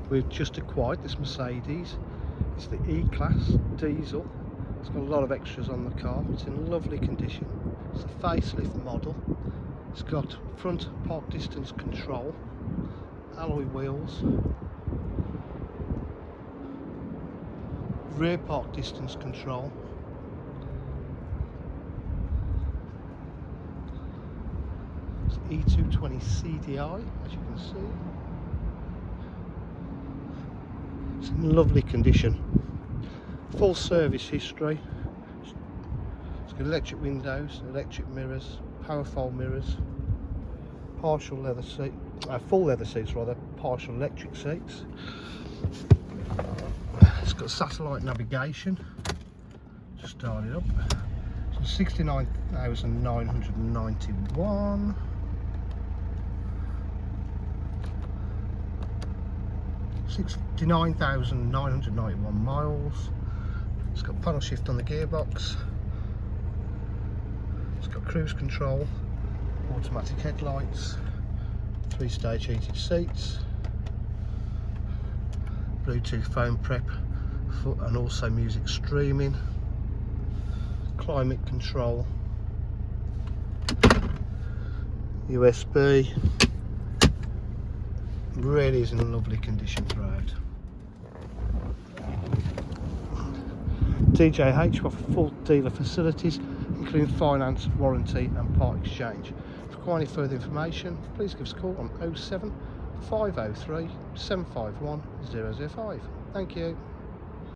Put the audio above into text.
We've just acquired this Mercedes. It's the E-Class diesel. It's got a lot of extras on the car. It's in lovely condition. It's a facelift model. It's got front park distance control, alloy wheels, rear park distance control, it's E220 CDI, as you can see. It's in lovely condition. Full service history. It's got electric windows, electric mirrors, power fold mirrors, partial leather seat, full leather seats rather, partial electric seats. It's got satellite navigation. Just start it up. So 69,991. $69,991 miles. It's got paddle shift on the gearbox. It's got cruise control, automatic headlights, 3-stage heated seats, Bluetooth phone prep, and also music streaming, climate control, USB. Really is in a lovely condition throughout. DJH offer full dealer facilities, including finance, warranty and part exchange. If you require any further information, please give us a call on 07 503 751 005. Thank you.